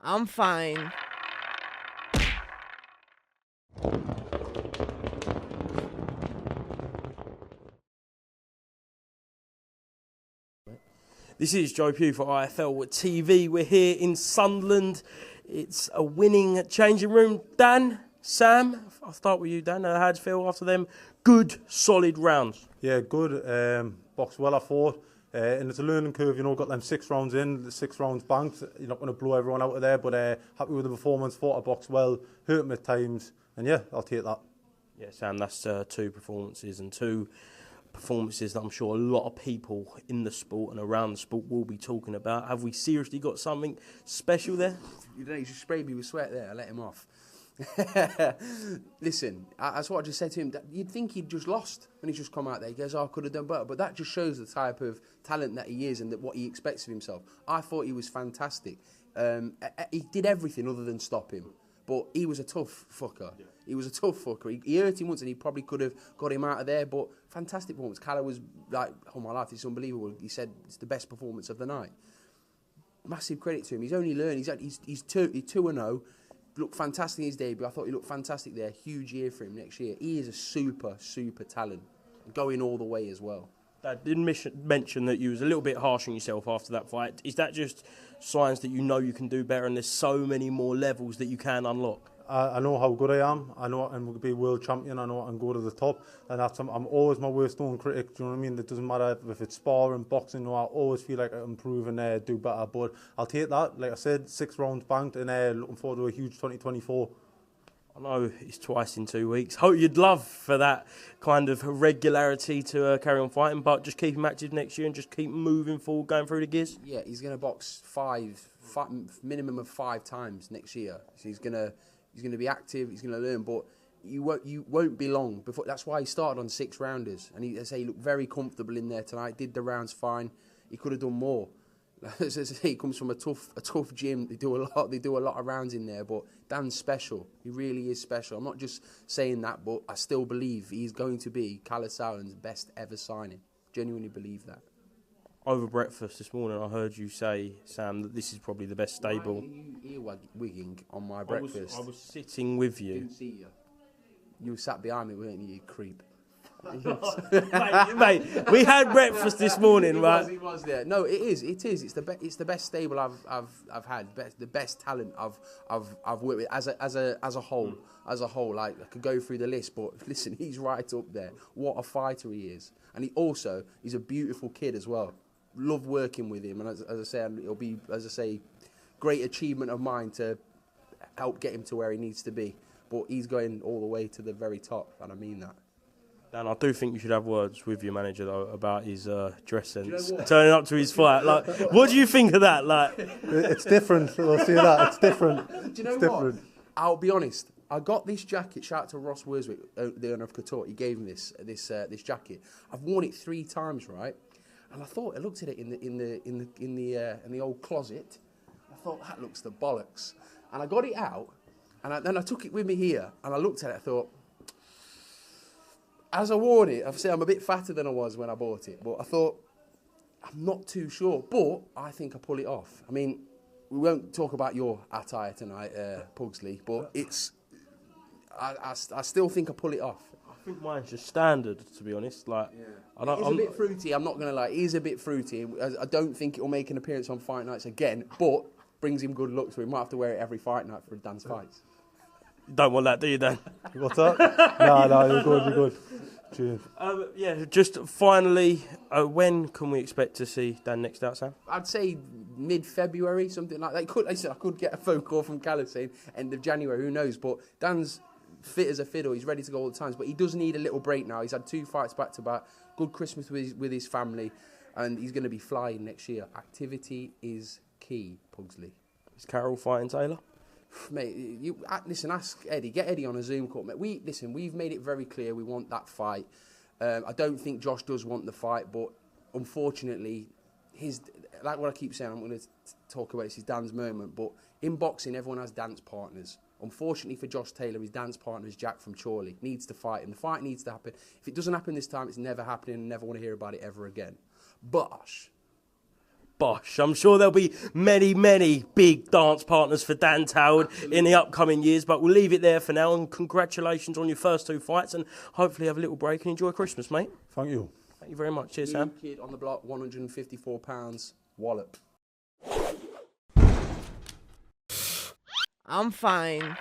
I'm fine. This is Joe Pugh for IFL TV. We're here in Sunderland. It's a winning changing room. Dan, Sam, I'll start with you, Dan. How did you feel after them good, solid rounds? Yeah, good. Boxed well, I thought. And it's a learning curve, got them 6 rounds in, the 6 rounds banked. You're not going to blow everyone out of there, but happy with the performance, thought I boxed well, hurt me at times, and yeah, I'll take that. Yeah, Sam, that's 2 performances and 2 performances that I'm sure a lot of people in the sport and around the sport will be talking about. Have we seriously got something special there? You don't need to spray me with sweat there. I let him off. Listen, that's what I just said to him. You'd think he'd just lost when he's just come out there. He goes, I could have done better. But that just shows the type of talent that he is and what he expects of himself. I thought he was fantastic. He did everything other than stop him. But he was a tough fucker. Yeah. He was a tough fucker. He hurt him once and he probably could have got him out of there. But fantastic performance. Kalle was like, oh my life, it's unbelievable. He said it's the best performance of the night. Massive credit to him. He's only learned. He's 2-0. Looked fantastic in his debut. I thought he looked fantastic there. Huge year for him next year. He is a super, super talent. Going all the way as well. Dad did mention that you was a little bit harsh on yourself after that fight. Is that just signs that you can do better and there's so many more levels that you can unlock? I know how good I am. I know I'm going to be world champion. I know I can go to the top. And I'm always my worst known critic. Do you know what I mean? It doesn't matter if it's sparring, boxing. I always feel like I improve and do better. But I'll take that. Like I said, 6 rounds banked and looking forward to a huge 2024. I know it's twice in 2 weeks. Hope you'd love for that kind of regularity to carry on fighting, but just keep him active next year and just keep moving forward, going through the gears. Yeah, he's going to box minimum of 5 times next year. So he's going to be active. He's going to learn, but you won't be long before. That's why he started on 6 rounders, and he looked very comfortable in there tonight. Did the rounds fine. He could have done more. As I say, he comes from a tough gym. They do a lot of rounds in there, but Dan's special. He really is special. I'm not just saying that, but I still believe he's going to be Kalle Sauerland'S best ever signing. Genuinely believe that. Over breakfast this morning, I heard you say, Sam, that this is probably the best stable. Why are you earwigging on my breakfast? I was sitting with you. Didn't see you. You were sat behind me, weren't you, you creep? mate, we had breakfast this morning, right? He was there. No, it is. It's the best stable I've had. The best talent I've worked with as a whole. As a whole, like I could go through the list, but listen, he's right up there. What a fighter he is, and he's a beautiful kid as well. Love working with him, and as I say, it'll be great achievement of mine to help get him to where he needs to be. But he's going all the way to the very top, and I mean that. Dan, I do think you should have words with your manager though about his dress sense, turning up to his fight. Like, what do you think of that? Like, it's different. We'll see that. It's different. Do you know what? I'll be honest. I got this jacket. Shout out to Ross Worswick, the owner of Couture. He gave me this jacket. I've worn it 3 times, right? And I thought I looked at it in the old closet. I thought that looks the bollocks. And I got it out, and then I took it with me here, and I looked at it. I thought. As I wore it, I've said I'm a bit fatter than I was when I bought it, but I thought, I'm not too sure, but I think I pull it off. I mean, we won't talk about your attire tonight, Pugsley, but I still think I pull it off. I think mine's just standard, to be honest. Like, yeah. It's a bit fruity, I'm not going to lie. It is a bit fruity. I don't think it'll make an appearance on fight nights again, but brings him good luck, so he might have to wear it every fight night for Dan's fights. You don't want that, do you, Dan? What's that? No, you're good. Cheers. Yeah, just finally, when can we expect to see Dan next out, Sam? I'd say mid-February, something like that. I could get a phone call from Kalle saying end of January, who knows? But Dan's fit as a fiddle. He's ready to go all the time. But he does need a little break now. He's had 2 fights back-to-back. Good Christmas with his family. And he's going to be flying next year. Activity is key, Pugsley. Is Carol fighting Taylor? Mate, listen, ask Eddie. Get Eddie on a Zoom call. Mate, we've made it very clear we want that fight. I don't think Josh does want the fight, but unfortunately, like what I keep saying, I'm going to talk about this, is Dan's moment, but in boxing, everyone has dance partners. Unfortunately for Josh Taylor, his dance partner is Jack from Chorley. Needs to fight him. The fight needs to happen. If it doesn't happen this time, it's never happening and never want to hear about it ever again. Bosh. bosh. I'm sure there'll be many, many big dance partners for Dan Toward in the upcoming years, but we'll leave it there for now, and congratulations on your first 2 fights, and hopefully have a little break and enjoy Christmas, mate. Thank you. Thank you very much. Cheers, New Sam. kid on the block, £154, wallop. I'm fine.